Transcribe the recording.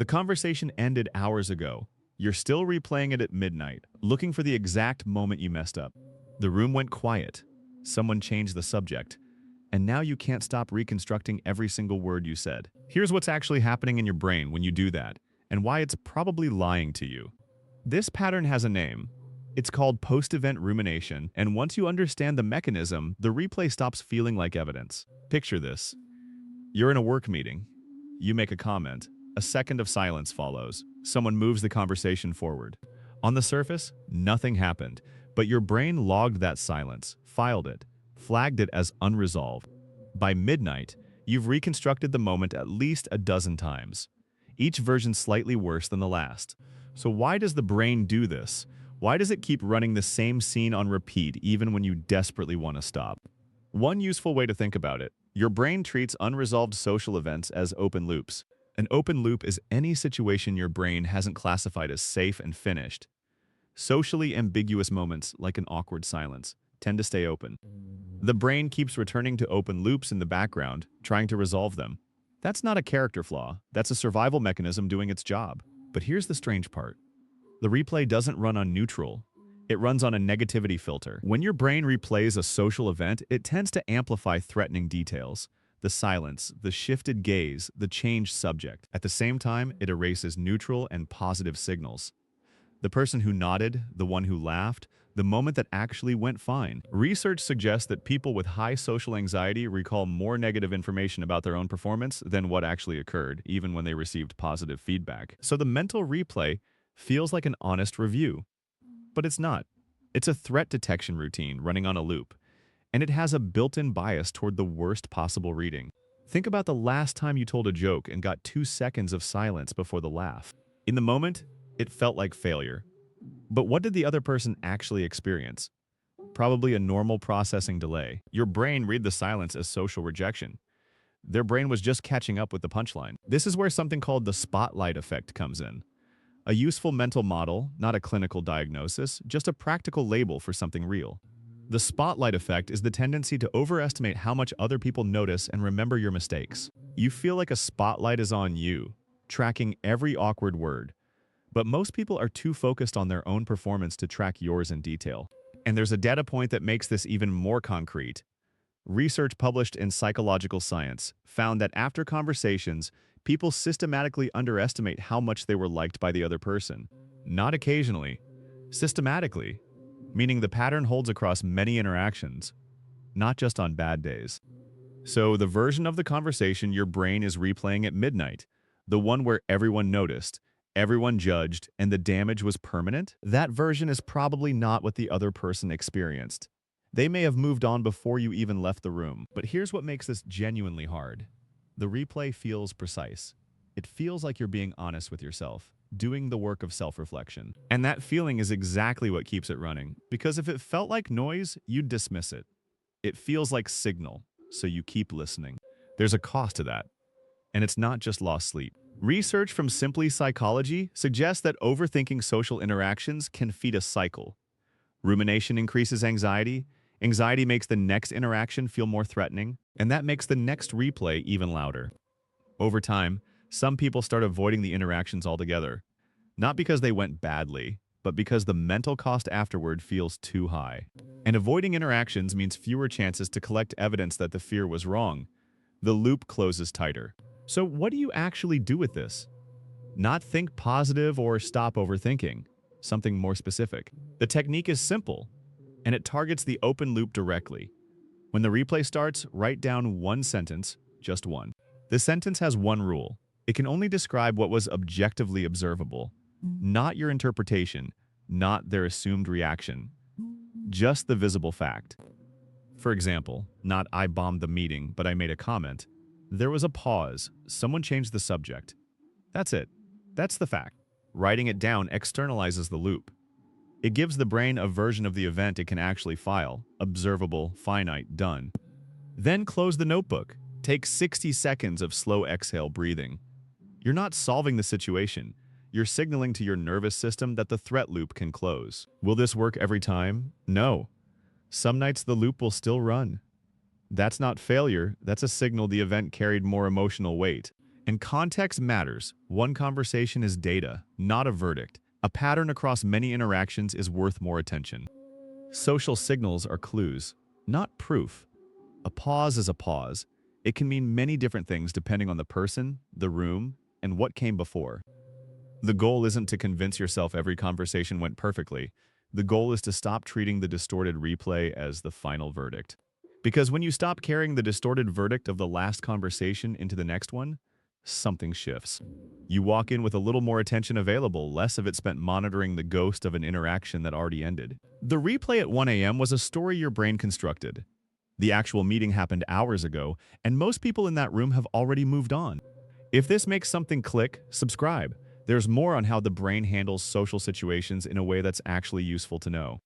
The conversation ended hours ago. You're still replaying it at midnight, looking for the exact moment you messed up. The room went quiet. Someone changed the subject. And now you can't stop reconstructing every single word you said. Here's what's actually happening in your brain when you do that, and why it's probably lying to you. This pattern has a name. It's called post-event rumination, and once you understand the mechanism, the replay stops feeling like evidence. Picture this. You're in a work meeting. You make a comment. A second of silence follows. Someone moves the conversation forward. On the surface, nothing happened, but your brain logged that silence, filed it, flagged it as unresolved. By midnight, you've reconstructed the moment at least a dozen times, each version slightly worse than the last. So why does the brain do this? Why does it keep running the same scene on repeat even when you desperately want to stop? One useful way to think about it: your brain treats unresolved social events as open loops. An open loop is any situation your brain hasn't classified as safe and finished. Socially ambiguous moments, like an awkward silence, tend to stay open. The brain keeps returning to open loops in the background, trying to resolve them. That's not a character flaw, that's a survival mechanism doing its job. But here's the strange part. The replay doesn't run on neutral. It runs on a negativity filter. When your brain replays a social event, it tends to amplify threatening details. The silence, the shifted gaze, the changed subject. At the same time, it erases neutral and positive signals. The person who nodded, the one who laughed, the moment that actually went fine. Research suggests that people with high social anxiety recall more negative information about their own performance than what actually occurred, even when they received positive feedback. So the mental replay feels like an honest review. But it's not. It's a threat detection routine running on a loop, and it has a built-in bias toward the worst possible reading. Think about the last time you told a joke and got 2 seconds of silence before the laugh. In the moment, it felt like failure. But what did the other person actually experience? Probably a normal processing delay. Your brain read the silence as social rejection. Their brain was just catching up with the punchline. This is where something called the spotlight effect comes in. A useful mental model, not a clinical diagnosis, just a practical label for something real. The spotlight effect is the tendency to overestimate how much other people notice and remember your mistakes. You feel like a spotlight is on you, tracking every awkward word. But most people are too focused on their own performance to track yours in detail. And there's a data point that makes this even more concrete. Research published in Psychological Science found that after conversations, people systematically underestimate how much they were liked by the other person. Not occasionally, systematically, meaning the pattern holds across many interactions, not just on bad days. So the version of the conversation your brain is replaying at midnight, the one where everyone noticed, everyone judged, and the damage was permanent, that version is probably not what the other person experienced. They may have moved on before you even left the room. But here's what makes this genuinely hard. The replay feels precise. It feels like you're being honest with yourself, doing the work of self-reflection. And that feeling is exactly what keeps it running, because if it felt like noise, you'd dismiss it. It feels like signal, so you keep listening. There's a cost to that, and it's not just lost sleep. Research from Simply Psychology suggests that overthinking social interactions can feed a cycle. Rumination increases anxiety. Anxiety makes the next interaction feel more threatening, and that makes the next replay even louder. Over time, some people start avoiding the interactions altogether, not because they went badly, but because the mental cost afterward feels too high. And avoiding interactions means fewer chances to collect evidence that the fear was wrong. The loop closes tighter. So what do you actually do with this? Not think positive or stop overthinking. Something more specific. The technique is simple, and it targets the open loop directly. When the replay starts, write down one sentence, just one. The sentence has one rule. It can only describe what was objectively observable, not your interpretation, not their assumed reaction, just the visible fact. For example, not "I bombed the meeting, but I made a comment." There was a pause. Someone changed the subject. That's it. That's the fact. Writing it down externalizes the loop. It gives the brain a version of the event it can actually file, observable, finite, done. Then close the notebook. Take 60 seconds of slow exhale breathing. You're not solving the situation. You're signaling to your nervous system that the threat loop can close. Will this work every time? No. Some nights the loop will still run. That's not failure, that's a signal the event carried more emotional weight. And context matters. One conversation is data, not a verdict. A pattern across many interactions is worth more attention. Social signals are clues, not proof. A pause is a pause. It can mean many different things depending on the person, the room, and what came before. The goal isn't to convince yourself every conversation went perfectly. The goal is to stop treating the distorted replay as the final verdict. Because when you stop carrying the distorted verdict of the last conversation into the next one, something shifts. You walk in with a little more attention available, less of it spent monitoring the ghost of an interaction that already ended. The replay at 1 a.m. was a story your brain constructed. The actual meeting happened hours ago, and most people in that room have already moved on. If this makes something click, subscribe. There's more on how the brain handles social situations in a way that's actually useful to know.